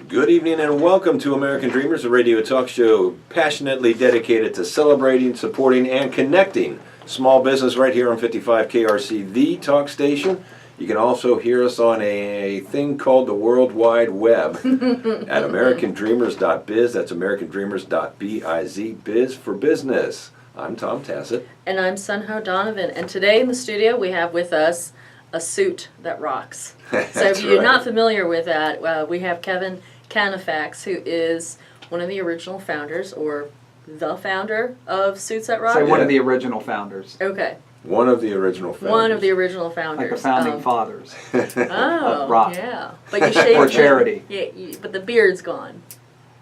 Good evening and welcome to American Dreamers, a radio talk show passionately dedicated to celebrating, supporting, and connecting small business right here on 55 KRC, the talk station. You can also hear us on a thing called the World Wide Web at americandreamers.biz. That's americandreamers.biz, biz for business. I'm Tom Tassett. And I'm Sunho Donovan. And today in the studio we have with us a suit that rocks. So if you're not familiar with that, we have Kevin Canafax, who is one of the original founders, or the founder of Suits That Rock. Say one of the original founders. Okay. One of the original founders. One of the original founders. Like the founding fathers. Oh, rock. yeah. But you shaved For charity. Yeah, but the beard's gone.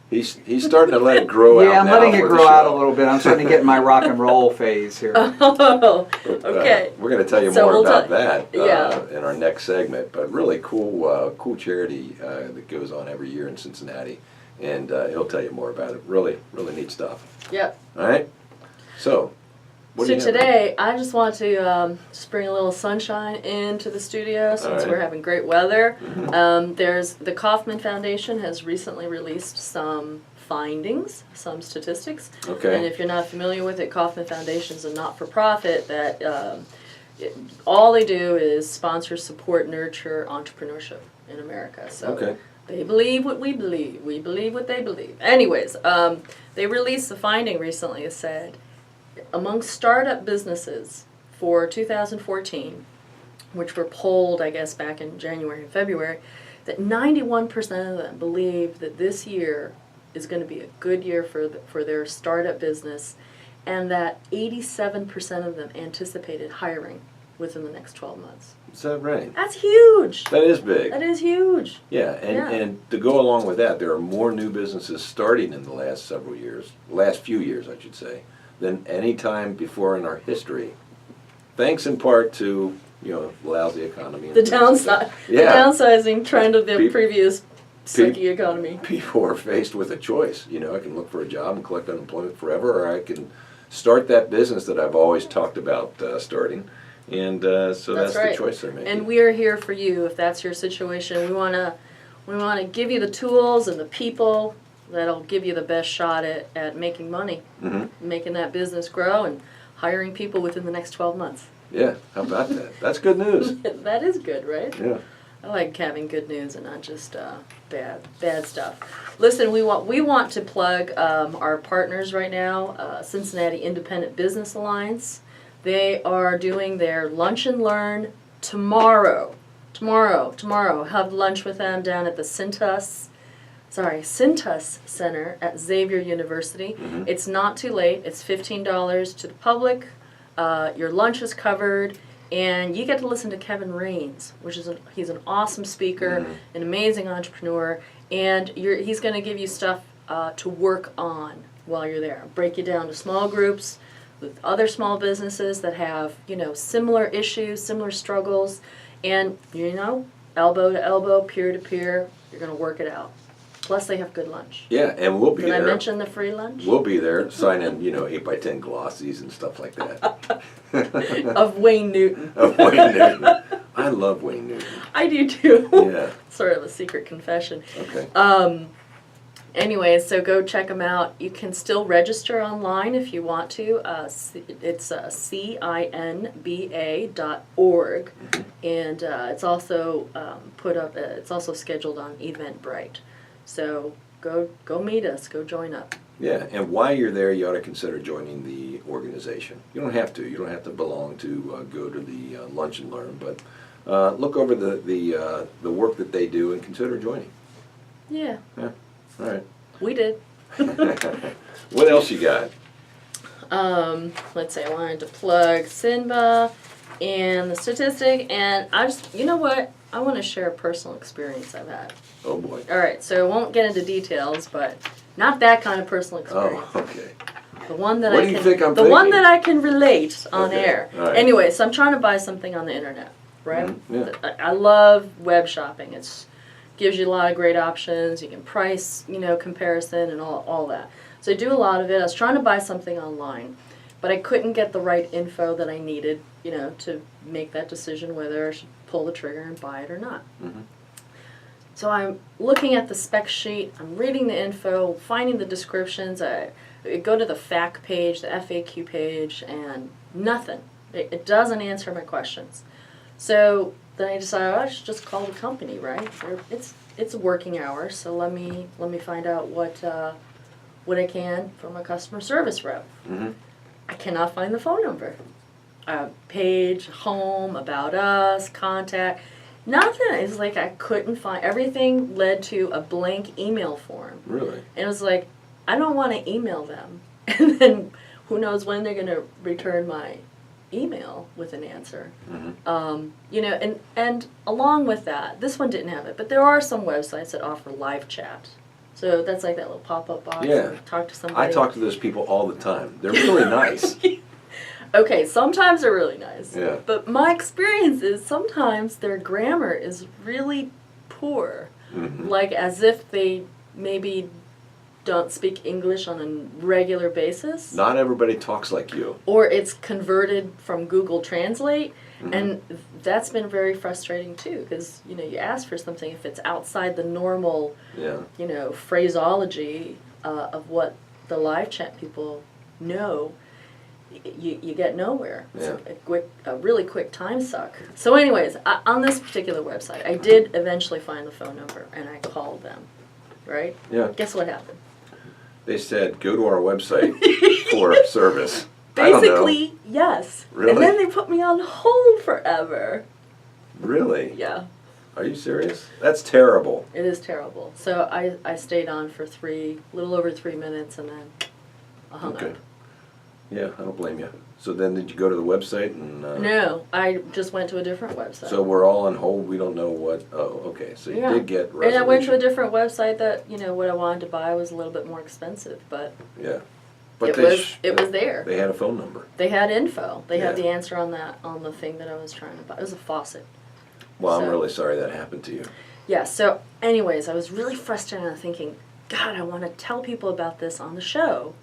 He's starting to let it grow out. Yeah, I'm now letting it for the grow out a show. little bit. I'm starting to get in my rock and roll phase here. Oh, okay. We're going to tell you So more we'll about that yeah. in our next segment. But really cool charity that goes on every year in Cincinnati, and he'll tell you more about it. Really neat stuff. Yep. All right. So, what do So you have? today, I just want to just bring a little sunshine into the studio since right. we're having great weather. There's the Kauffman Foundation has recently released some findings, some statistics. Okay. And if you're not familiar with it, Kauffman Foundation is a not-for-profit that all they do is sponsor, support, nurture entrepreneurship in America. So Okay. they believe what we believe. We believe what they believe. Anyways, they released the finding recently. It said, among startup businesses for 2014, which were polled, I guess, back in January and February, that 91% of them believe that this year is going to be a good year for their startup business, and that 87% of them anticipated hiring within the next 12 months. Is that right? That's huge. That is big. That is huge. Yeah, and to go along with that, there are more new businesses starting in the last few years, I should say, than any time before in our history. Thanks in part to, lousy economy. and The things like that. the downsizing trend of the Peop- previous sucky economy. People are faced with a choice. I can look for a job and collect unemployment forever, or I can start that business that I've always talked about starting. And so that's right. the choice they're making. And we are here for you if that's your situation. We want to give you the tools and the people that'll give you the best shot at making money, making that business grow, and hiring people within the next 12 months. Yeah, how about that? That's good news. That is good, right? Yeah. I like having good news and not just bad stuff. Listen, we want to plug our partners right now, Cincinnati Independent Business Alliance. They are doing their Lunch and Learn tomorrow. Tomorrow. Have lunch with them down at the Cintas Center at Xavier University. It's not too late. It's $15 to the public. Your lunch is covered, and you get to listen to Kevin Raines, he's an awesome speaker, an amazing entrepreneur, and he's going to give you stuff to work on while you're there. Break you down to small groups with other small businesses that have similar issues, similar struggles, and elbow to elbow, peer to peer, you're going to work it out. Plus, they have good lunch. Yeah, and we'll be Did there. I mention the free lunch? We'll be there signing, 8x10 glossies and stuff like that. Of Wayne Newton. Of Wayne Newton. I love Wayne Newton. I do too. Yeah. Sort of a secret confession. Okay. Anyways, so go check them out. You can still register online if you want to. It's cinba.org, and it's also put up. It's also scheduled on Eventbrite. So go meet us. Go join up. Yeah, and while you're there, you ought to consider joining the organization. You don't have to. You don't have to belong to go to the Lunch and Learn, but look over the work that they do and consider joining. Yeah. Yeah. All right. We did. What else you got? Let's see, I wanted to plug Sinba and the statistic, and you know what? I want to share a personal experience I've had. Oh boy. All right, so I won't get into details, but not that kind of personal experience. Oh, okay. The one that What I do you can, think I'm the one thinking? that I can relate on Okay, air. all right. Anyway, so I'm trying to buy something on the internet, right? Yeah. I love web shopping. Gives you a lot of great options. You can price, comparison and all that. So I do a lot of it. I was trying to buy something online, but I couldn't get the right info that I needed, to make that decision whether I should pull the trigger and buy it or not. So I'm looking at the spec sheet, I'm reading the info, finding the descriptions, I go to the FAQ page, the FAQ page, and nothing. It doesn't answer my questions. So then I decided I should just call the company, right? It's working hours, so let me find out what I can from a customer service rep. Mm-hmm. I cannot find the phone number. Page, home, about us, contact, nothing. It's like I couldn't find, everything led to a blank email form. Really? And it was like, I don't want to email them. And then who knows when they're going to return my email with an answer. Mm-hmm. You know, and along with that, this one didn't have it, but there are some websites that offer live chat. So that's like that little pop-up box. Yeah. You talk to somebody. I talk to those people all the time. They're really nice. Okay, sometimes they're really nice. Yeah. But my experience is sometimes their grammar is really poor. Mm-hmm. Like as if they maybe don't speak English on a regular basis. Not everybody talks like you. Or it's converted from Google Translate. Mm-hmm. And that's been very frustrating too, because you know you ask for something, if it's outside the normal, Yeah. you know, phraseology of what the live chat people know, you get nowhere. Yeah. It's a really quick time suck. So anyways, on this particular website, I did eventually find the phone number and I called them, right? Yeah. Guess what happened? They said, go to our website for service. I don't know. Basically, yes. Really? And then they put me on hold forever. Really? Yeah. Are you serious? That's terrible. It is terrible. So I stayed on for little over 3 minutes, and then I hung Okay. up. Yeah, I don't blame you. So then did you go to the website and... No, I just went to a different website. So we're all on hold, we don't know what... Oh, okay, so you Yeah. did get resolution. And I went to a different website that, you know, what I wanted to buy was a little bit more expensive, but Yeah. But it was there. They had a phone number. They had info. They had Yeah. the answer on the thing that I was trying to buy. It was a faucet. Well, I'm So- really sorry that happened to you. Yeah, so anyways, I was really frustrated and thinking, God, I want to tell people about this on the show.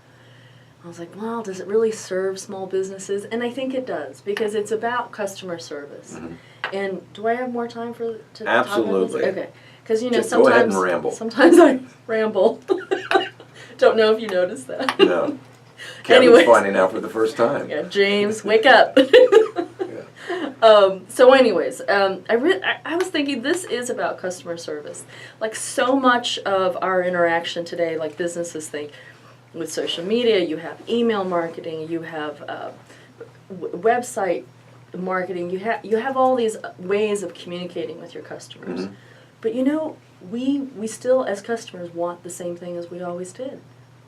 I was like, well, does it really serve small businesses? And I think it does, because it's about customer service. Mhm. And do I have more time to Absolutely. talk about this? Okay. Because, you know, Just go sometimes... ahead and ramble. Sometimes I ramble. Don't know if you noticed that. No. Kevin's Anyways. finding out for the first time. Yeah, James, wake up. Yeah. So anyways, I was thinking this is about customer service. Like so much of our interaction today, like businesses think, with social media, you have email marketing, you have website marketing, you have all these ways of communicating with your customers. Mhm. But you know, we still as customers want the same thing as we always did.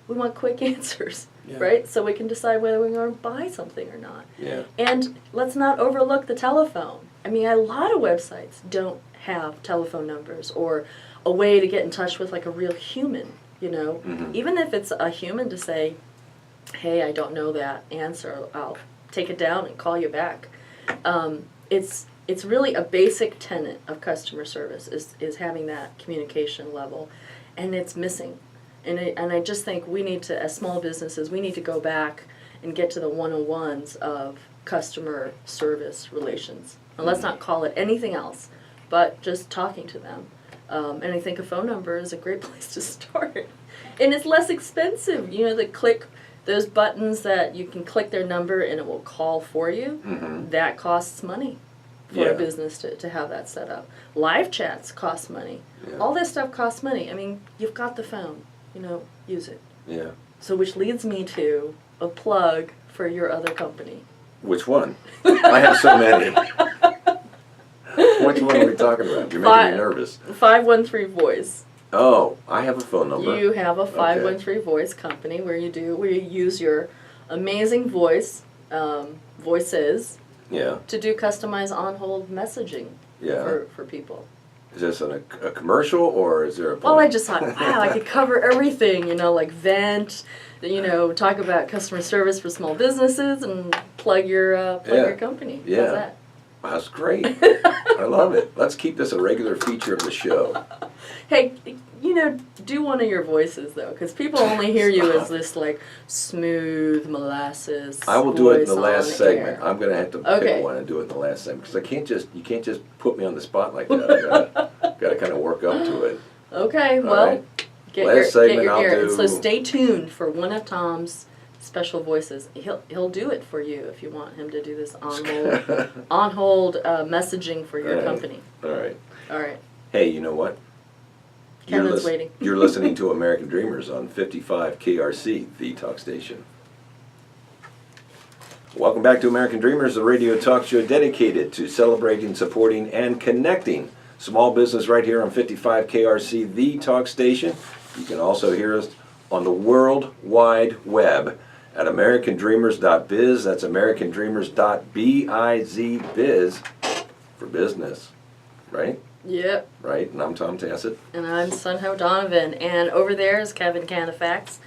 We want quick answers, Yeah. right? So we can decide whether we're going to buy something or not. Yeah. And let's not overlook the telephone. I mean, a lot of websites don't have telephone numbers or a way to get in touch with like a real human, you know? Mhm. Even if it's a human to say, hey, I don't know that answer, I'll take it down and call you back. It's really a basic tenet of customer service is having that communication level, and it's missing. And I just think we need to, as small businesses, we need to go back and get to the 101s of customer service relations. And let's not call it anything else, but just talking to them. And I think a phone number is a great place to start. And it's less expensive. You know, those buttons that you can click their number and it will call for you, Mhm. that costs money for Yeah. a business to have that set up. Live chats cost money. Yeah. All this stuff costs money. I mean, you've got the phone, you know, use it. Yeah. So which leads me to a plug for your other company. Which one? I have so many. Which one are we talking about? You're making me nervous. 513 Voice. Oh, I have a phone number. You have a 513 Voice company where you use your amazing voices Yeah. to do customized on-hold messaging Yeah. for people. Is this a commercial or is there a... Well, I just thought, wow, I could cover everything, you know, like vent, you know, talk about customer service for small businesses and plug your company. Yeah. How's that? That's great. I love it. Let's keep this a regular feature of the show. Hey, you know, do one of your voices though, because people only hear you as this like smooth molasses. I will do it in the voice last on segment. air. I'm going to have to Okay. pick one and do it in the last segment because you can't just put me on the spot like that. I got to kind of work up to it. Okay, All well, right. get Last your segment gear. I'll And so do- stay tuned for one of Tom's special voices. He'll do it for you if you want him to do this on hold messaging for your Right. company. All right. All right. Hey, you know what? Kevin's waiting. You're listening to American Dreamers on 55 KRC, the talk station. Welcome back to American Dreamers, the radio talk show dedicated to celebrating, supporting, and connecting small business right here on 55 KRC, the talk station. You can also hear us on the World Wide Web at americandreamers.biz. That's americandreamers.biz, biz for business, right? Yep. Right, and I'm Tom Tassett. And I'm Sunho Donovan. And over there is Kevin Canafax.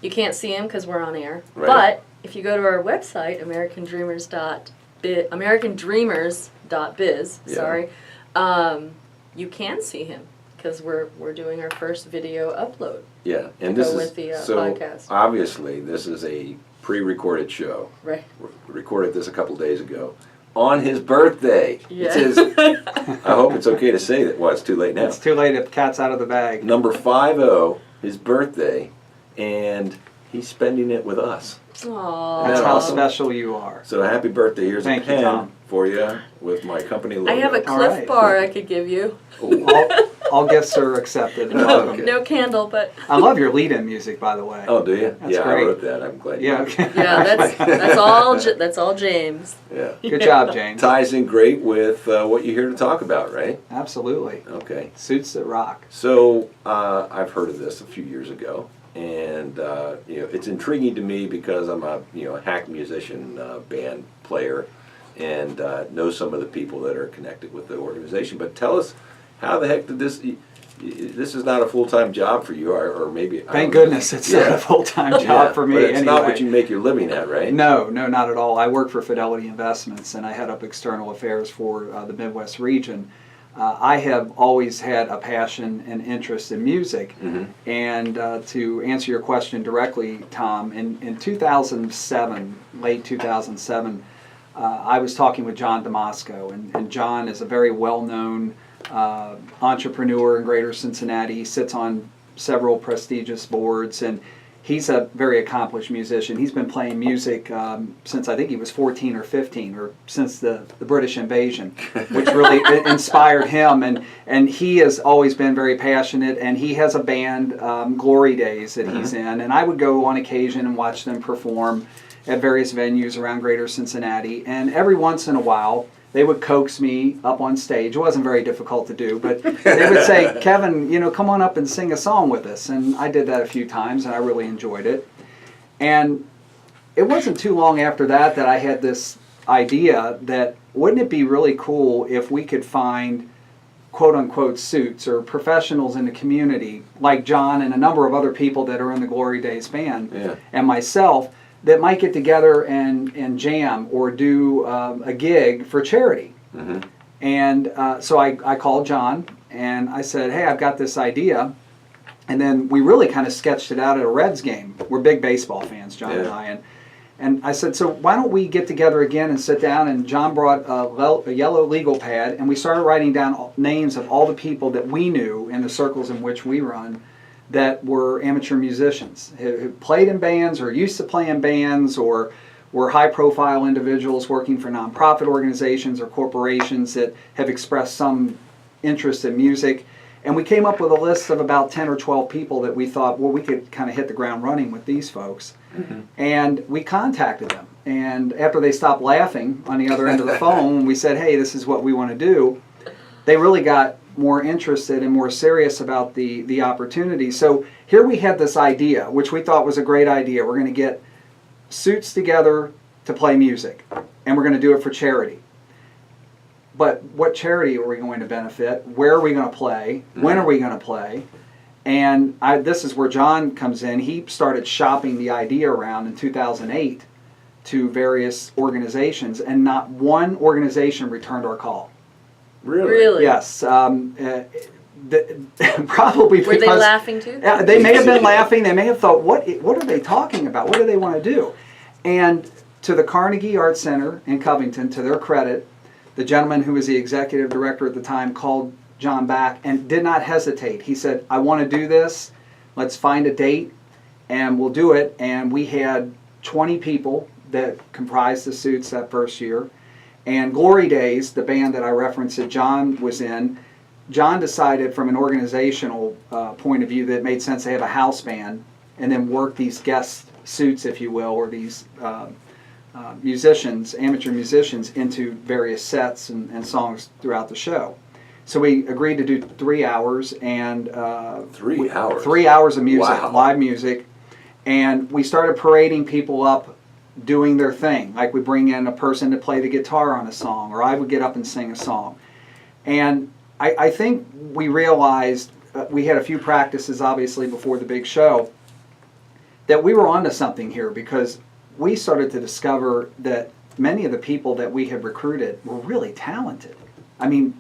You can't see him because we're on air. Right. But if you go to our website, americandreamers.biz, Yeah. sorry, you can see him because we're doing our first video upload. Yeah, and To this go is with the, so podcast. obviously this is a pre-recorded show. Right. We recorded this a couple days ago on his birthday. Yeah. It's his. I hope it's okay to say that. Well, it's too late now. It's too late if the cat's out of the bag. Number 50, his birthday, and he's spending it with us. Aww. That's Yeah. how Awesome. special you are. So happy birthday! Here's Thank a you, pen Tom. for you with my company logo. I have a All Cliff right. Bar I could give you. Ooh. All gifts are accepted. No, Okay. no candle, but I love your lead-in music, by the way. Oh, do you? That's yeah, great. I wrote that. I'm glad. Yeah. You Okay. yeah, that's all James. Yeah. Good job, James. Ties in great with what you're here to talk about, right? Absolutely. Okay. Suits that rock. So I've heard of this a few years ago, and it's intriguing to me because I'm a hack musician, band player, and know some of the people that are connected with the organization. But tell us, how the heck did this? This is not a full-time job for you, or maybe. I Thank don't know. goodness it's not a full-time job Yeah, for me but it's anyway. not what you make your living at, right? No, not at all. I work for Fidelity Investments, and I head up external affairs for the Midwest region. I have always had a passion and interest in music. Mm-hmm. And to answer your question directly, Tom, in 2007, late 2007, I was talking with John Damasco, and John is a very well-known entrepreneur in Greater Cincinnati. He sits on several prestigious boards, and he's a very accomplished musician. He's been playing music since I think he was 14 or 15, or since the British invasion, which really inspired him. And he has always been very passionate, and he has a band, Glory Days, that he's in. And I would go on occasion and watch them perform at various venues around Greater Cincinnati. And every once in a while, they would coax me up on stage. It wasn't very difficult to do, but they would say, Kevin, come on up and sing a song with us. And I did that a few times, and I really enjoyed it. And it wasn't too long after that I had this idea that wouldn't it be really cool if we could find quote-unquote suits or professionals in the community, like John and a number of other people that are in the Glory Days band, Yeah. and myself, that might get together and jam or do a gig for charity. Mm-hmm. And so I called John and I said, hey, I've got this idea. And then we really kind of sketched it out at a Reds game. We're big baseball fans, John and I. And I said, so why don't we get together again and sit down? And John brought a yellow legal pad, and we started writing down names of all the people that we knew in the circles in which we run that were amateur musicians, who played in bands or used to play in bands, or were high-profile individuals working for nonprofit organizations or corporations that have expressed some interest in music. And we came up with a list of about 10 or 12 people that we thought, well, we could kind of hit the ground running with these folks. Mm-hmm. And we contacted them. And after they stopped laughing on the other end of the phone, we said, hey, this is what we want to do. They really got more interested and more serious about the opportunity. So here we had this idea, which we thought was a great idea. We're going to get suits together to play music, and we're going to do it for charity. But what charity are we going to benefit? Where are we going to play? When are we going to play? And this is where John comes in. He started shopping the idea around in 2008 to various organizations, and not one organization returned our call. Really? Really? Yes. probably Were because they laughing too? yeah, they may have been laughing. They may have thought, what are they talking about? What do they want to do? And to the Carnegie Art Center in Covington, to their credit, the gentleman who was the executive director at the time called John back and did not hesitate. He said, I want to do this. Let's find a date and we'll do it. And we had 20 people that comprised the Suits that first year. And Glory Days, the band that I referenced that John was in, John decided from an organizational point of view that it made sense to have a house band and then work these guest suits, if you will, or these musicians, amateur musicians, into various sets and songs throughout the show. So we agreed to do 3 hours and 3 hours. 3 hours of music, Wow. live music, and we started parading people up doing their thing. Like we bring in a person to play the guitar on a song, or I would get up and sing a song. And I think we realized, we had a few practices obviously before the big show, that we were onto something here because we started to discover that many of the people that we had recruited were really talented. I mean,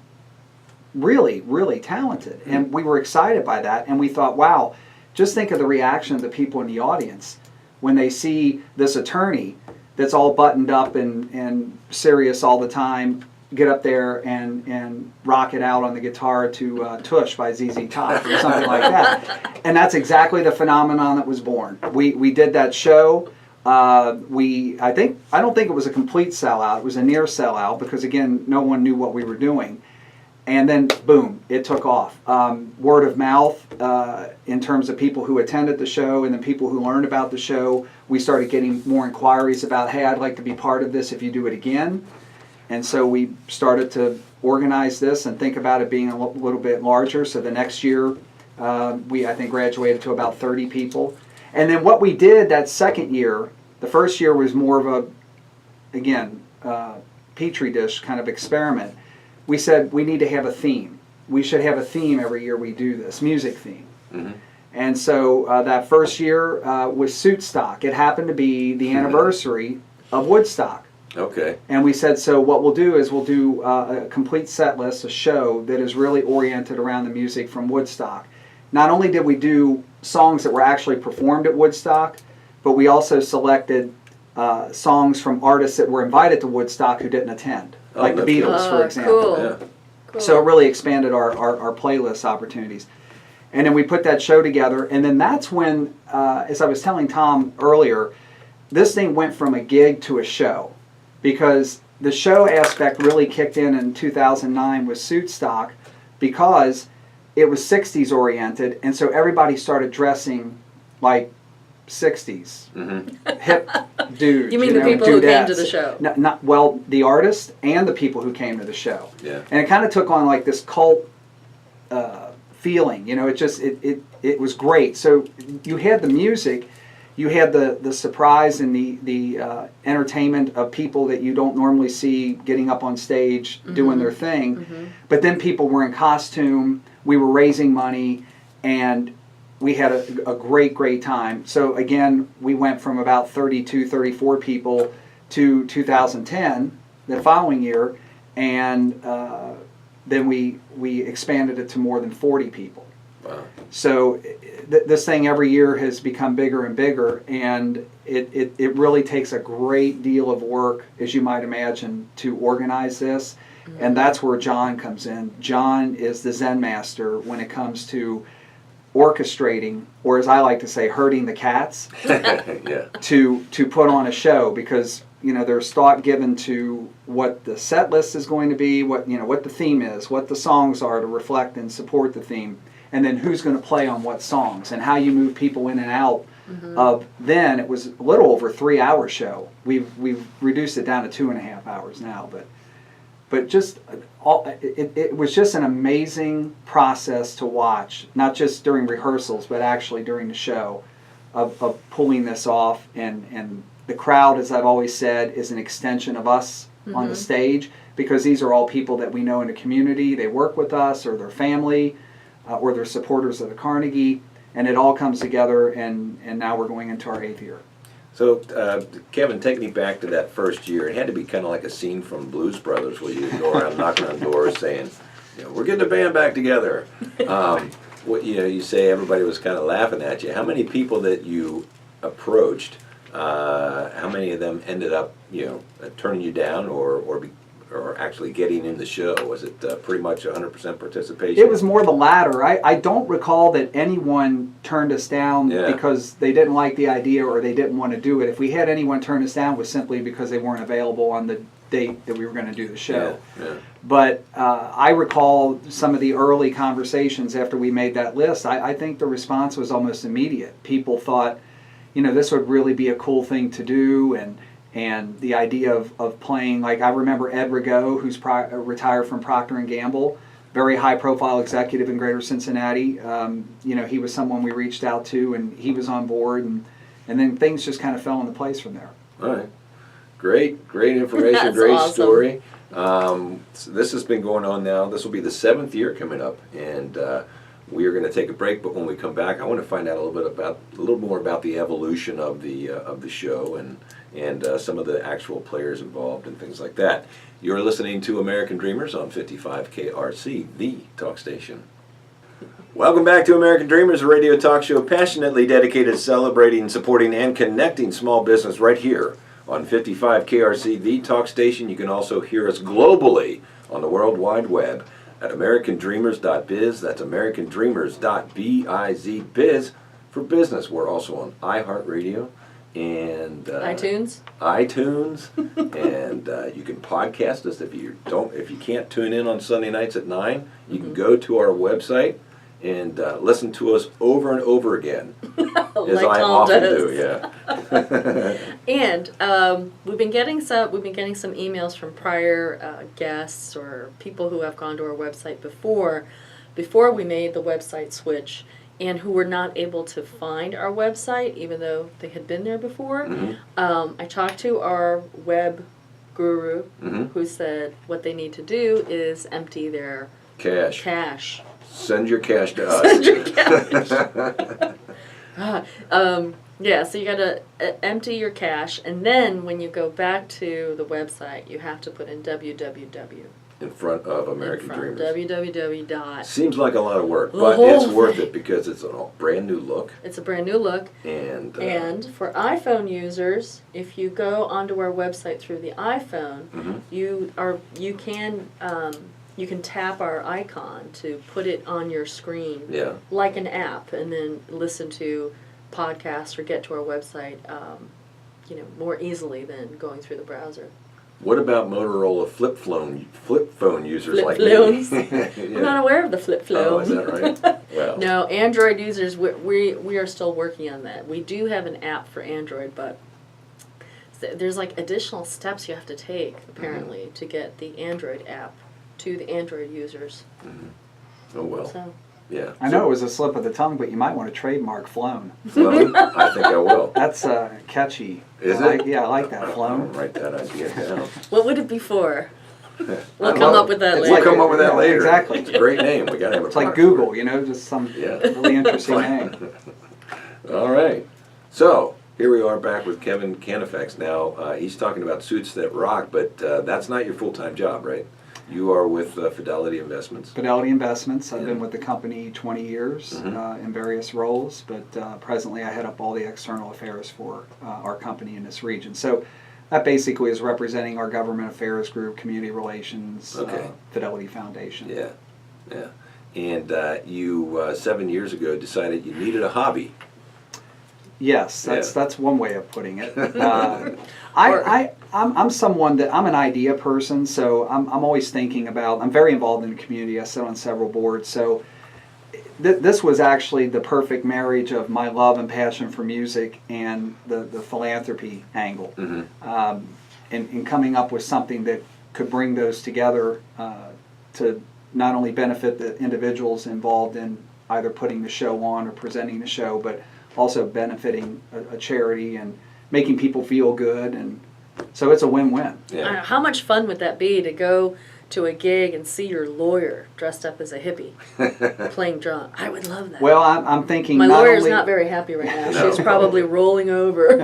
really, really talented. And we were excited by that. And we thought, wow, just think of the reaction of the people in the audience when they see this attorney that's all buttoned up and serious all the time get up there and rock it out on the guitar to Tush by ZZ Top or something like that. And that's exactly the phenomenon that was born. We did that show. I don't think it was a complete sellout. It was a near sellout because, again, no one knew what we were doing. And then, boom, it took off. Word of mouth in terms of people who attended the show and then people who learned about the show. We started getting more inquiries about, hey, I'd like to be part of this if you do it again. And so we started to organize this and think about it being a little bit larger. So the next year, we, I think, graduated to about 30 people. And then what we did that second year, the first year was more of a, again, petri dish kind of experiment. We said we need to have a theme. We should have a theme every year we do this, music theme. Mm-hmm. And so that first year was Suit Stock. It happened to be the anniversary of Woodstock. Okay. And we said, so what we'll do is we'll do a complete set list, a show that is really oriented around the music from Woodstock. Not only did we do songs that were actually performed at Woodstock, but we also selected songs from artists that were invited to Woodstock who didn't attend, like the Beatles, for example. Cool. Yeah. Cool. So it really expanded our playlist opportunities. And then we put that show together, and then that's when, as I was telling Tom earlier, this thing went from a gig to a show. Because the show aspect really kicked in 2009 with Suit Stock because it was 60s oriented, and so everybody started dressing like 60s hip dudes. You mean the people who came to dudettes. the show? Well, the artists and the people who came to the show. Yeah. And it kind of took on like this cult feeling. You know, it was great. So you had the music. You had the surprise and the entertainment of people that you don't normally see getting up on stage doing their thing. But then people were in costume, we were raising money, and we had a great time. So again, we went from about 32, 34 people to 2010, the following year, and then we expanded it to more than 40 people. Wow. So this thing every year has become bigger and bigger, and it really takes a great deal of work, as you might imagine, to organize this. And that's where John comes in. John is the Zen master when it comes to orchestrating, or as I like to say, herding the cats Yeah. to put on a show, because there's thought given to what the set list is going to be, what the theme is, what the songs are to reflect and support the theme. And then who's going to play on what songs, and how you move people in and out of. Then it was a little over 3 hour show. We've reduced it down to 2.5 hours now, but just it was just an amazing process to watch, not just during rehearsals, but actually during the show, of pulling this off. And the crowd, as I've always said, is an extension of us on the stage, because these are all people that we know in the community. They work with us, or their family. Or they're supporters of the Carnegie, and it all comes together, and now we're going into our 8th year. So, Kevin, take me back to that first year. It had to be kind of like a scene from Blues Brothers, where you go around knocking on doors saying, Yeah, we're getting the band back together. What you say everybody was kind of laughing at you. How many people that you approached? How many of them ended up turning you down or actually getting in the show? Was it pretty much 100% participation? It was more the latter. I don't recall that anyone turned us down because they didn't like the idea or they didn't want to do it. If we had anyone turn us down, it was simply because they weren't available on the date that we were going to do the show. Yeah. But I recall some of the early conversations after we made that list. I think the response was almost immediate. People thought, this would really be a cool thing to do, and the idea of playing, like I remember Ed Rigaud, who's retired from Procter & Gamble, very high-profile executive in Greater Cincinnati. He was someone we reached out to, and he was on board, and then things just kind of fell into place from there. All right. Great information, That's great awesome. story. So this has been going on now. This will be the 7th year coming up, and we are going to take a break. But when we come back, I want to find out a little more about the evolution of the show and some of the actual players involved and things like that. You're listening to American Dreamers on 55 KRC, the talk station. Welcome back to American Dreamers, a radio talk show passionately dedicated to celebrating, supporting, and connecting small business right here on 55 KRC, the talk station. You can also hear us globally on the World Wide Web at americandreamers.biz. That's americandreamers.biz. Biz for business. We're also on iHeartRadio and iTunes, and you can podcast us if you can't tune in on Sunday nights at 9. You can go to our website and listen to us over and over again, as like I Tom often does. do. Yeah. And we've been getting some emails from prior guests or people who have gone to our website before we made the website switch, and who were not able to find our website even though they had been there before. Mm-hmm. I talked to our web guru, Mm-hmm. who said what they need to do is empty their Cash. Send your cash to us. Send your cash. So you gotta empty your cash, and then when you go back to the website, you have to put in www. In front of American Dreamers. www. Seems like a lot of work, but it's worth it because it's a brand new look. It's a brand new look. And for iPhone users, if you go onto our website through the iPhone, mm-hmm. You can tap our icon to put it on your screen, like an app, and then listen to podcasts or get to our website, more easily than going through the browser. What about Motorola flip phone users Flip like phones? me? I'm not aware of the flip phone. Oh, is that right? Well, No, Android users, we are still working on that. We do have an app for Android, but there's like additional steps you have to take, apparently, to get the Android app to the Android users. Mm-hmm. Oh, well. So. Yeah. I know it was a slip of the tongue, but you might want to trademark Flown. Well, I think I will. That's catchy. Is it? it? Yeah, I like that, I'll Flown. write that idea down. What would it be for? We'll I come love up with it. that We'll later. come up with that later. Exactly. It's a great name. We got to have a It's like product for Google, it. just some Yeah. really interesting name. All right. So here we are back with Kevin Canafax. Now he's talking about Suits That Rock, but that's not your full-time job, right? You are with Fidelity Investments. Fidelity Investments. I've Yeah. been with the company 20 years Mm-hmm. in various roles, but presently I head up all the external affairs for our company in this region. So that basically is representing our government affairs group, community relations, Fidelity Foundation. Yeah. And you 7 years ago decided you needed a hobby. Yes, that's one way of putting it. I'm someone that I'm an idea person, so I'm always thinking about. I'm very involved in the community. I sit on several boards, so this was actually the perfect marriage of my love and passion for music and the philanthropy angle, in coming up with something that could bring those together to not only benefit the individuals involved in either putting the show on or presenting the show, but also benefiting a charity and making people feel good, and so it's a win-win. Yeah. How much fun would that be to go to a gig and see your lawyer dressed up as a hippie playing drum. I would love that. Well, I'm thinking My not lawyer's only, not very happy right now. No. She's probably rolling over.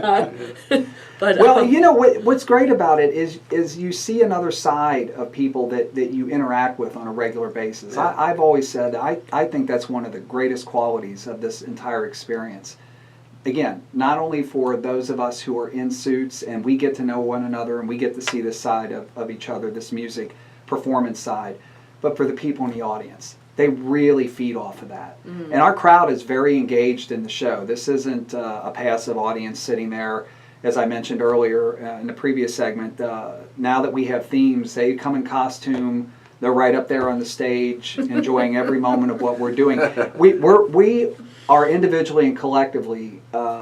But well, you know what's great about it is you see another side of people that you interact with on a regular basis. Yeah. I've always said that I think that's one of the greatest qualities of this entire experience. Again, not only for those of us who are in suits and we get to know one another and we get to see this side of each other, this music performance side, but for the people in the audience. They really feed off of that. And our crowd is very engaged in the show. This isn't a passive audience sitting there. As I mentioned earlier in the previous segment, now that we have themes, they come in costume. They're right up there on the stage, enjoying every moment of what we're doing. We are individually and collectively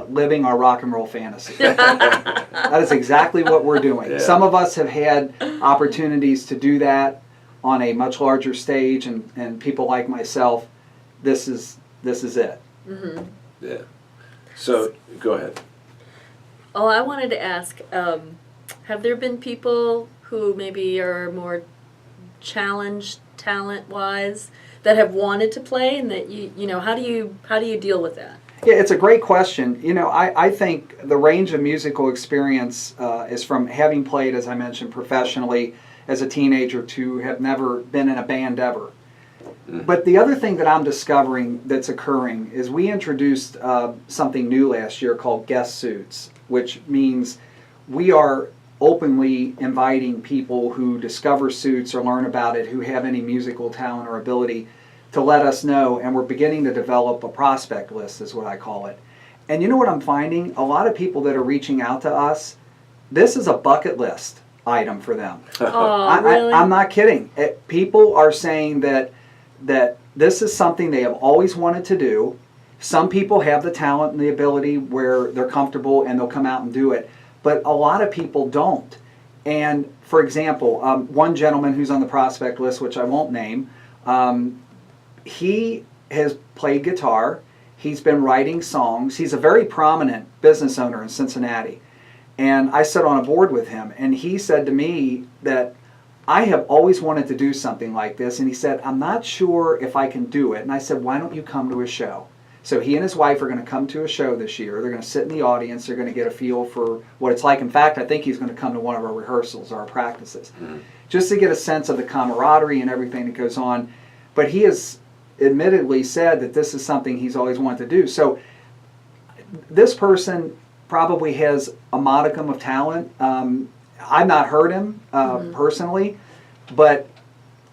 living our rock and roll fantasy. That is exactly what we're doing. Yeah. Some of us have had opportunities to do that on a much larger stage, and people like myself, this is it. Yeah. So, go ahead. Oh, I wanted to ask, have there been people who maybe are more challenged talent-wise that have wanted to play, and that you know, how do you deal with that? Yeah, it's a great question. You know, I think the range of musical experience is from having played, as I mentioned, professionally as a teenager to have never been in a band ever. But the other thing that I'm discovering that's occurring is we introduced something new last year called guest suits, which means we are openly inviting people who discover suits or learn about it, who have any musical talent or ability, to let us know, and we're beginning to develop a prospect list, is what I call it. And you know what I'm finding? A lot of people that are reaching out to us, this is a bucket list item for them. Oh, really? I'm not kidding. People are saying that this is something they have always wanted to do. Some people have the talent and the ability where they're comfortable and they'll come out and do it, but a lot of people don't. And for example, one gentleman who's on the prospect list, which I won't name, he has played guitar. He's been writing songs. He's a very prominent business owner in Cincinnati. And I sat on a board with him, and he said to me that I have always wanted to do something like this. And he said, I'm not sure if I can do it. And I said, why don't you come to a show? So he and his wife are going to come to a show this year. They're going to sit in the audience. They're going to get a feel for what it's like. In fact, I think he's going to come to one of our rehearsals or our practices, just to get a sense of the camaraderie and everything that goes on. But he has admittedly said that this is something he's always wanted to do. So this person probably has a modicum of talent. I've not heard him personally, but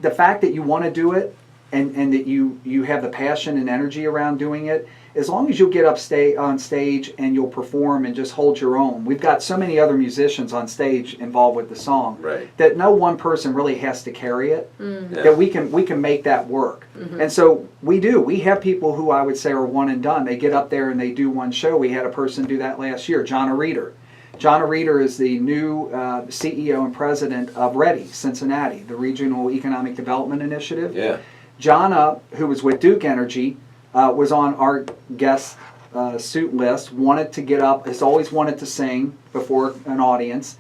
the fact that you want to do it and that you have the passion and energy around doing it, as long as you'll get on stage and you'll perform and just hold your own. We've got so many other musicians on stage involved with the song, Right. that no one person really has to carry it, Yeah. that we can make that work. And so we have people who I would say are one and done. They get up there and they do one show. We had a person do that last year, John Reeder. John Reeder is the new CEO and president of READY, Cincinnati, the Regional Economic Development Initiative. Yeah. Jonna, who was with Duke Energy, was on our guest suit list, wanted to get up, has always wanted to sing before an audience,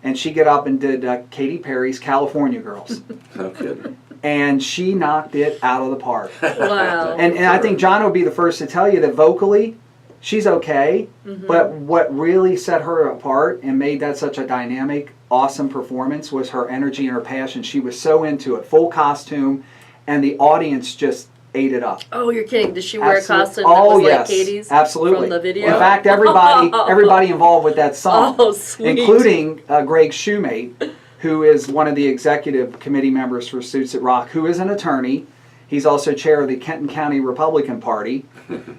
and she got up and did Katy Perry's California Girls. No kidding. And she knocked it out of the park. Wow. And I think Jonna would be the first to tell you that vocally, she's okay, but what really set her apart and made that such a dynamic, awesome performance was her energy and her passion. She was so into it, full costume, and the audience just ate it up. Oh, you're kidding. Does she wear a costume that Oh, was yes, like Katie's absolutely. from the video? In fact, everybody involved with that song, Oh, sweet. including Greg Shoemate, who is one of the executive committee members for Suits at Rock, who is an attorney. He's also chair of the Kenton County Republican Party.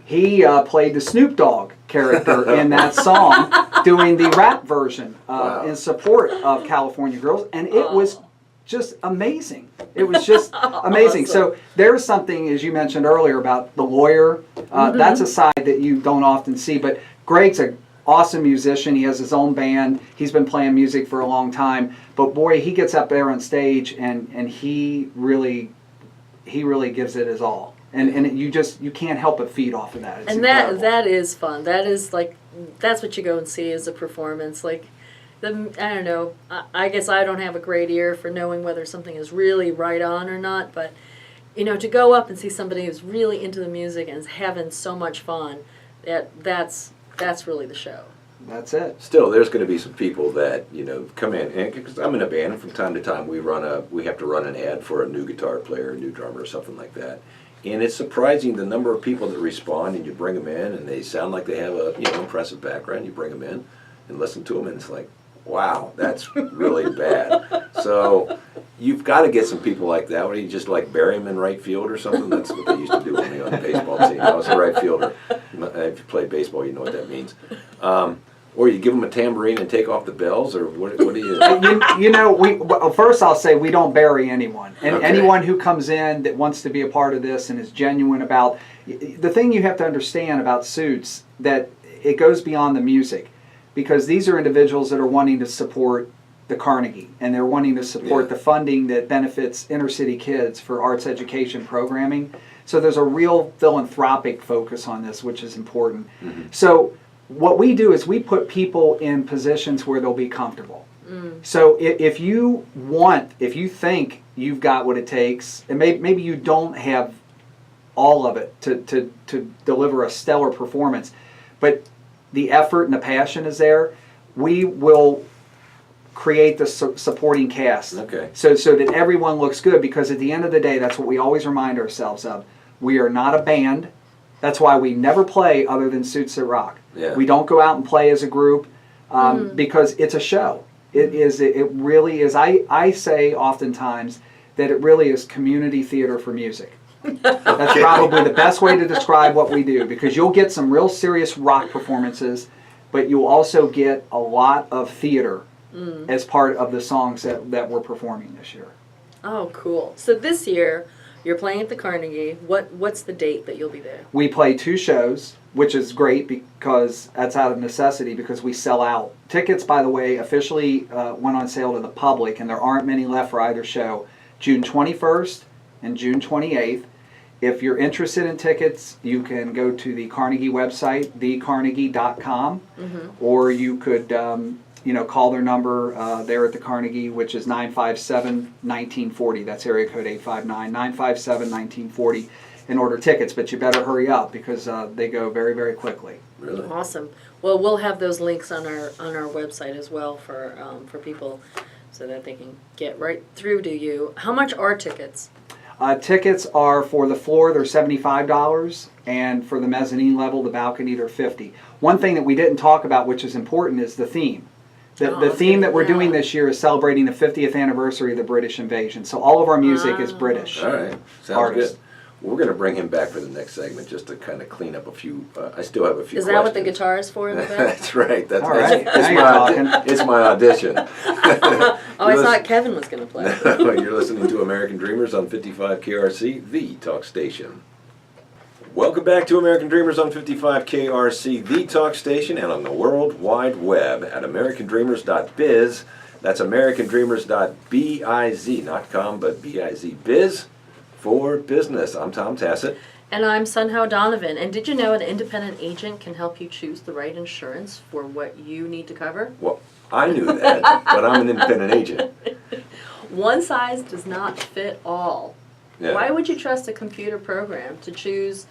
He played the Snoop Dogg character in that song, doing the rap version in support of California Girls, and it was just amazing. It was just amazing. Awesome. So there's something, as you mentioned earlier, about the lawyer. That's a side that you don't often see, but Greg's an awesome musician. He has his own band. He's been playing music for a long time, but boy, he gets up there on stage and he really gives it his all, and you can't help but feed off of that. It's And incredible. that is fun. That is like, that's what you go and see as a performance. Like, I don't know. I guess I don't have a great ear for knowing whether something is really right on or not, but to go up and see somebody who's really into the music and is having so much fun, that's really the show. That's it. Still, there's going to be some people that come in, and because I'm in a band, and from time to time we have to run an ad for a new guitar player, a new drummer, or something like that. And it's surprising the number of people that respond, and you bring them in, and they sound like they have a impressive background. You bring them in and listen to them, and it's like, wow, that's really bad. So you've got to get some people like that. What do you just bury them in right field or something? That's what they used to do with me on the baseball team. I was a right fielder. If you play baseball, you know what that means. Or you give them a tambourine and take off the bells, or what do you? Well, first I'll say we don't bury anyone, and Okay. anyone who comes in that wants to be a part of this and is genuine about the thing you have to understand about Suits, that it goes beyond the music, because these are individuals that are wanting to support the Carnegie, and they're wanting to support the funding that benefits inner city kids for arts education programming. So there's a real philanthropic focus on this, which is important. Mm-hmm. So what we do is we put people in positions where they'll be comfortable. So if you think you've got what it takes, and maybe you don't have all of it to deliver a stellar performance, but the effort and the passion is there, we will create the supporting cast. Okay. So that everyone looks good, because at the end of the day, that's what we always remind ourselves of. We are not a band. That's why we never play other than Suits That Rock. Yeah. We don't go out and play as a group because it's a show. It really is. I say oftentimes that it really is community theater for music. That's probably the best way to describe what we do, because you'll get some real serious rock performances, but you'll also get a lot of theater as part of the songs that we're performing this year. Oh, cool. So this year, you're playing at the Carnegie. What's the date that you'll be there? We play 2 shows, which is great because that's out of necessity, because we sell out. Tickets, by the way, officially went on sale to the public, and there aren't many left for either show. June 21st and June 28th. If you're interested in tickets, you can go to the Carnegie website, thecarnegie.com, or you could call their number there at the Carnegie, which is 957-1940. That's area code 859-957-1940 and order tickets. But you better hurry up, because they go very, very quickly. Really? Awesome. Well, we'll have those links on our website as well for people, so that they can get right through to you. How much are tickets? Tickets are for the floor, they're $75, and for the mezzanine level, the balcony, they're $50. One thing that we didn't talk about, which is important, is the theme. The theme that we're doing this year is celebrating the 50th anniversary of the British invasion. So all of our music is British. All right. Sounds artists. good. We're going to bring him back for the next segment just to kind of clean up a few. I still have a few. Is that what the questions. guitar is for in the back? That's right. That's All right. Now it's you're talking. it's my audition. Oh, I thought Kevin was going to play. You're listening to American Dreamers on 55 KRC, the talk station. Welcome back to American Dreamers on 55 KRC, the talk station, and on the World Wide Web at americandreamers.biz. That's americandreamers.biz, not com, but B-I-Z, biz for business. I'm Tom Tassett. And I'm Sunhow Donovan. And did you know an independent agent can help you choose the right insurance for what you need to cover? Well, I knew that, but I'm an independent agent. One size does not fit all. Yeah. Why would you trust a computer program to choose,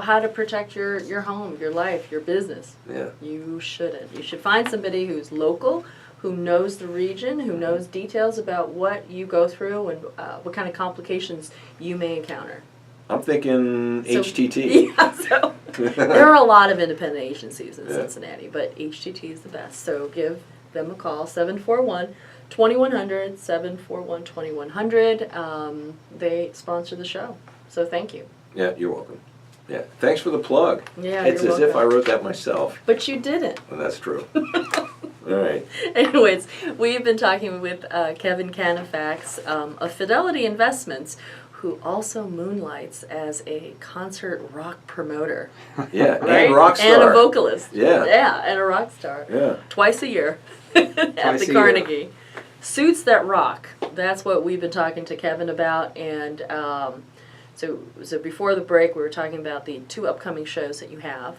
how to protect your home, your life, your business? Yeah. You shouldn't. You should find somebody who's local, who knows the region, who knows details about what you go through and what kind of complications you may encounter. I'm thinking So- HTT. Yeah, so there are a lot of independent agencies in Yeah. Cincinnati, but HTT is the best. So give them a call, 741-2100, 741-2100. They sponsor the show, so thank you. Yeah, you're welcome. Yeah, thanks for the plug. Yeah, it's you're as if I welcome. wrote that myself, But you didn't. and that's true. All right. Anyways, we've been talking with Kevin Canafax of Fidelity Investments, who also moonlights as a concert rock promoter. Yeah, Right? and rock star. And a vocalist. Yeah. Yeah, and a rock star. Yeah. Twice a year at Twice the a year. Carnegie. Suits That Rock. That's what we've been talking to Kevin about. And so before the break, we were talking about the 2 upcoming shows that you have.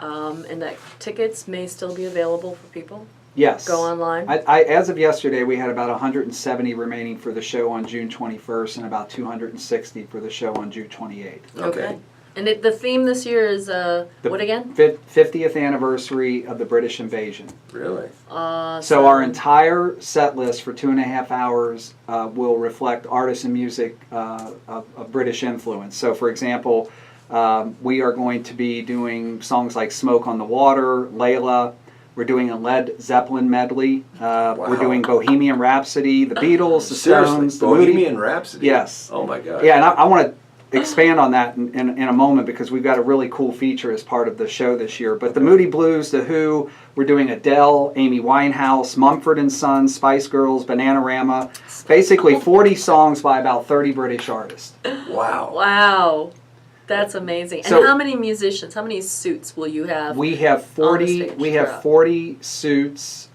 And that tickets may still be available for people. Yes. go online? As of yesterday, we had about 170 remaining for the show on June 21st and about 260 for the show on June 28th. Okay. And the theme this year is, what again? 50th anniversary of the British invasion. Really? So our entire set list for 2.5 hours will reflect artists and music of British influence. So for example, we are going to be doing songs like Smoke on the Water, Layla. We're doing a Led Zeppelin medley. We're doing Bohemian Rhapsody, the Beatles, the Seriously, Stones, the Moody. Bohemian Rhapsody? Yes. Oh my God. Yeah, and I want to expand on that in a moment because we've got a really cool feature as part of the show this year. But the Moody Blues, The Who, we're doing Adele, Amy Winehouse, Mumford & Sons, Spice Girls, Bananarama. Basically 40 songs by about 30 British artists. Wow. Wow. That's amazing. And So- how many musicians, how many suits will you have? We have 40. stage We have throughout? 40 suits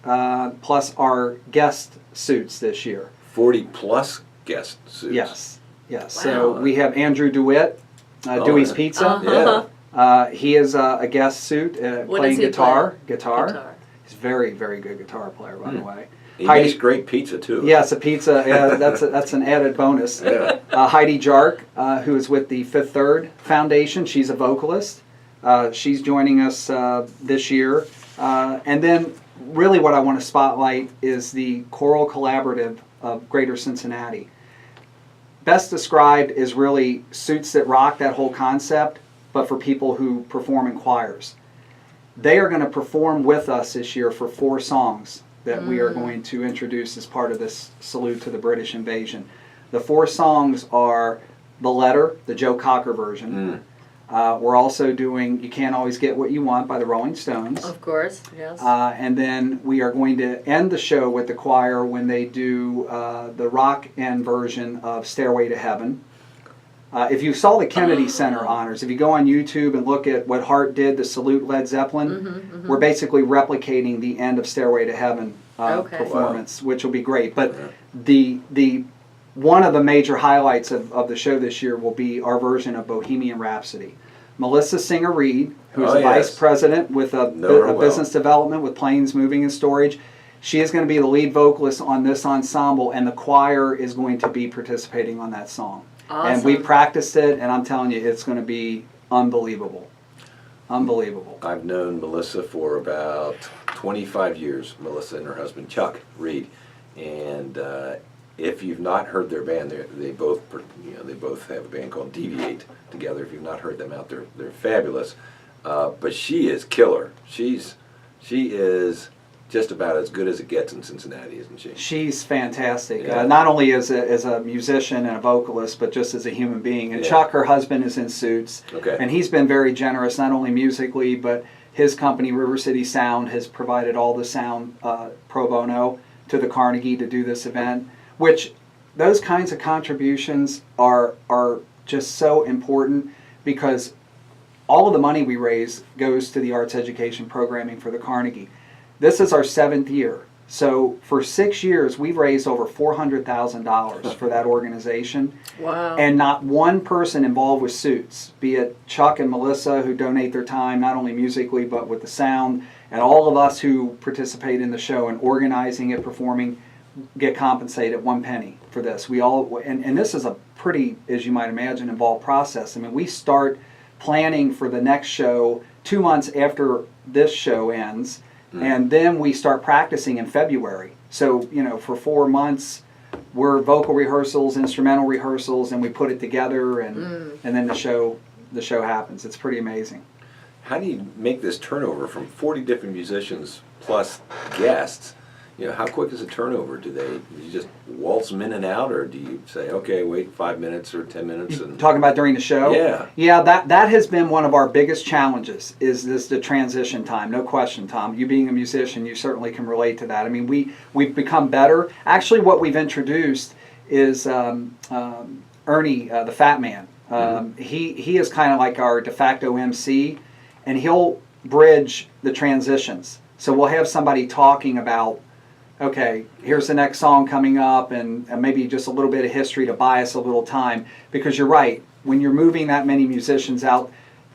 plus our guest suits this year. 40 plus guest suits. Yes. Yes. Wow. So we have Andrew DeWitt, Dewey's yeah. Pizza. Uh-huh. He is a guest suit What playing does he guitar. play? Guitar. He's a very, very good guitar player, by the way. He Heidi- makes great pizza too. Yes, a pizza. Yeah, that's an added bonus. Yeah. Heidi Jark, who is with the Fifth Third Foundation. She's a vocalist. She's joining us this year. And then really what I want to spotlight is the choral collaborative of Greater Cincinnati. Best described is really suits that rock, that whole concept, but for people who perform in choirs. They are going to perform with us this year for 4 songs that we are going to introduce as part of this salute to the British invasion. The 4 songs are The Letter, the Joe Cocker version. We're also doing You Can't Always Get What You Want by the Rolling Stones. Of course, yes. And then we are going to end the show with the choir when they do the rock end version of Stairway to Heaven. If you saw the Kennedy Center honors, if you go on YouTube and look at what Hart did to salute Led Zeppelin, we're basically replicating the end of Stairway to Heaven performance, which will be great. But the one of the major highlights of the show this year will be our version of Bohemian Rhapsody. Melissa Singer-Reed, who is Oh, a vice yes. president with a Know her well. business development with Planes Moving and Storage, she is going to be the lead vocalist on this ensemble, and the choir is going to be participating on that song. And we Awesome. practiced it, and I'm telling you, it's going to be unbelievable. Unbelievable. I've known Melissa for about 25 years, Melissa and her husband Chuck Reed. And if you've not heard their band, they both have a band called Deviate together. If you've not heard them out, they're fabulous. But she is killer. She is just about as good as it gets in Cincinnati, isn't she? She's fantastic. Yeah. Not only as a musician and a vocalist, but just as a human being. And Yeah. Chuck, her husband, is in suits. Okay. And he's been very generous, not only musically, but his company, River City Sound, has provided all the sound pro bono to the Carnegie to do this event, which those kinds of contributions are just so important because all of the money we raise goes to the arts education programming for the Carnegie. This is our 7th year. So for 6 years, we've raised over $400,000 for that organization. Wow. And not one person involved with suits, be it Chuck and Melissa who donate their time, not only musically, but with the sound, and all of us who participate in the show and organizing it, performing, get compensated 1 penny for this. We all, and this is a pretty, as you might imagine, involved process. I mean, we start planning for the next show 2 months after this show ends, and then we start practicing in February. So, for 4 months, we're vocal rehearsals, instrumental rehearsals, and we put it together, and then the show happens. It's pretty amazing. How do you make this turnover from 40 different musicians plus guests? How quick is a turnover? Do you just waltz them in and out, or do you say, okay, wait 5 minutes or 10 minutes? And Talking about during the show? Yeah. Yeah, that has been one of our biggest challenges, is the transition time. No question, Tom. You being a musician, you certainly can relate to that. I mean, we've become better. Actually, what we've introduced is Ernie, the Fat Man. He is kind of like our de facto MC, and he'll bridge the transitions. So we'll have somebody talking about, okay, here's the next song coming up, and maybe just a little bit of history to buy us a little time. Because you're right, when you're moving that many musicians out,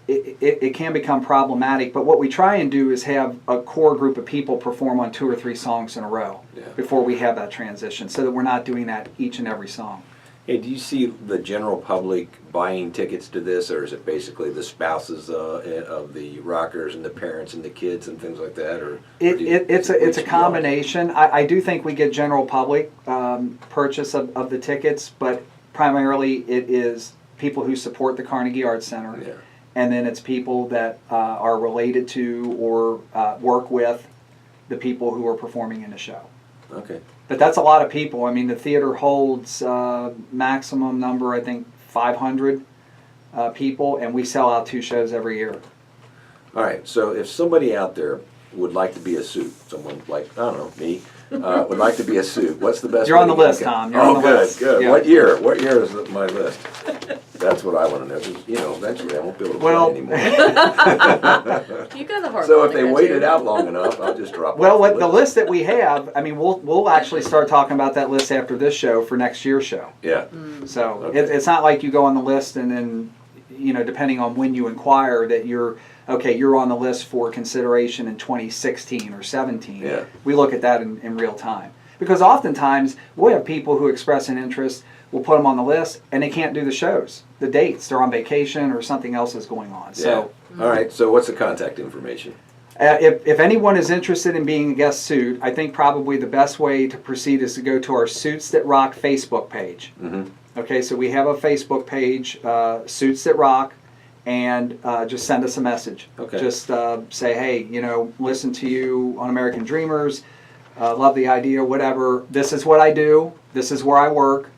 it can become problematic. But what we try and do is have a core group of people perform on 2 or 3 songs in a row before we have that transition, so that we're not doing that each and every song. Hey, do you see the general public buying tickets to this, or is it basically the spouses of the rockers and the parents and the kids and things like that? Or It's a combination. I do think we get general public purchase of the tickets, but primarily it is people who support the Carnegie Arts Center, and then it's people that are related to or work with the people who are performing in the show. Okay. But that's a lot of people. I mean, the theater holds maximum number, I think, 500 people, and we sell out 2 shows every year. All right, so if somebody out there would like to be a suit, someone like, I don't know, me, would like to be a suit, what's the best You're way on the to get list, it? Tom. You're on the good, list. good. Yeah. What year? What year is my list? That's what I want to know, 'cause, you know, eventually I won't be able to play anymore. You got the harmonica So if they wait too. it out long enough, I'll just drop Well, off what the list that we have, I mean, we'll actually start talking about that list after this show for next year's show. Yeah. So Okay. it's not like you go on the list and then, you know, depending on when you inquire, that you're on the list for consideration in 2016 or 17. Yeah. We look at that in real time. Because oftentimes we'll have people who express an interest, we'll put them on the list, and they can't do the shows, the dates. They're on vacation or something else is going on. So All right, so what's the contact information? if anyone is interested in being a guest suit, I think probably the best way to proceed is to go to our Suits That Rock Facebook page. Mm-hmm. Okay, so we have a Facebook page, Suits That Rock, and just send us a message. Okay. Just say, hey, you know, listen to you on American Dreamers, love the idea, whatever. This is what I do, this is where I work,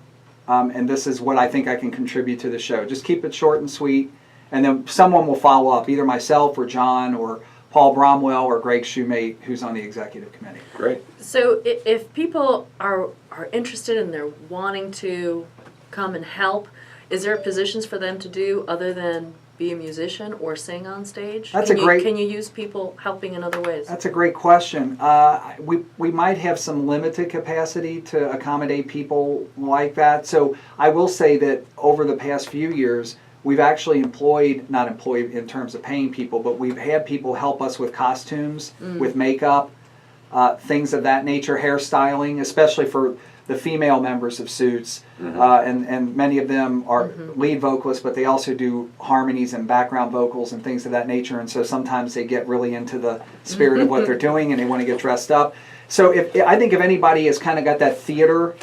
and this is what I think I can contribute to the show. Just keep it short and sweet, and then someone will follow up, either myself or John or Paul Bromwell or Greg Shoemate, who's on the executive committee. Great. So if people are interested and they're wanting to come and help, is there positions for them to do other than be a musician or sing on stage? Can you use people helping in other ways? That's a great question. We might have some limited capacity to accommodate people like that. So I will say that over the past few years, we've actually not employed in terms of paying people, but we've had people help us with costumes, with makeup, things of that nature, hairstyling, especially for the female members of Suits. And many of them are lead vocalists, but they also do harmonies and background vocals and things of that nature. And so sometimes they get really into the spirit of what they're doing and they want to get dressed up. So I think if anybody has kind of got that theater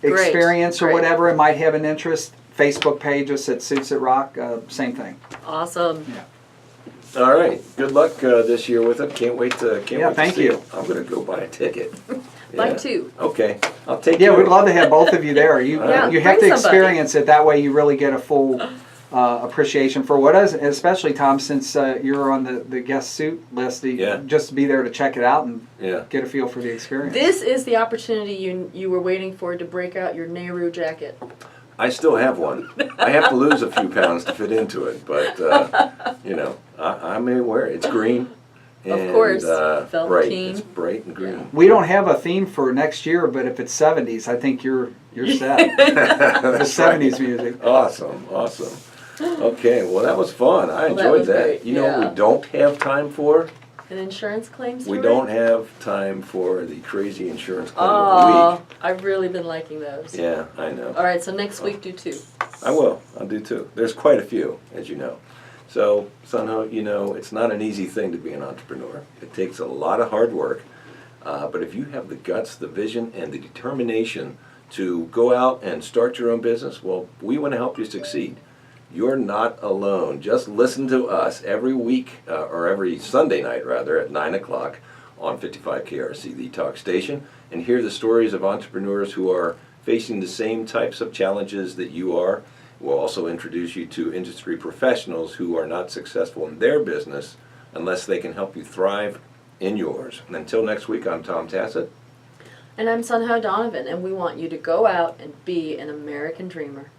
experience or whatever and might have an interest, Facebook page us at Suits That Rock, same thing. Awesome. Yeah. All right. Good luck this year with it. Can't wait to thank see you. it. I'm going to go buy a ticket. Like 2. Okay. I'll take Yeah, you. we'd love to have both of you there. You Yeah, you have to bring somebody. experience it. That way you really get a full appreciation for what is, especially Tom, since you're on the guest suit list, just to be there to check it out and get a feel for the experience. This is the opportunity you were waiting for to break out your Nehru jacket. I still have one. I have to lose a few pounds to fit into it, but you know, I may wear it. It's green. Of And, course, bright. velveteen. It's bright and green. We don't have a theme for next year, but if it's 70s, I think you're set. The That's 70s right. music. Awesome. Okay, well that was fun. I Well, that enjoyed was that. great, You know what yeah. we don't have time for? An insurance claim We story? don't have time for the crazy insurance claim of Oh, the I've really been liking those. week. Yeah, I know. All right, so next week do 2. I will. I'll do too. There's quite a few, as you know. So, Sunho, you know, it's not an easy thing to be an entrepreneur. It takes a lot of hard work. But if you have the guts, the vision, and the determination to go out and start your own business, well, we want to help you succeed. You're not alone. Just listen to us every week, or every Sunday night, rather, at 9 o'clock on 55 KRC, the talk station, and hear the stories of entrepreneurs who are facing the same types of challenges that you are. We'll also introduce you to industry professionals who are not successful in their business unless they can help you thrive in yours. And until next week, I'm Tom Tassett. And I'm Sunho Donovan, and we want you to go out and be an American dreamer.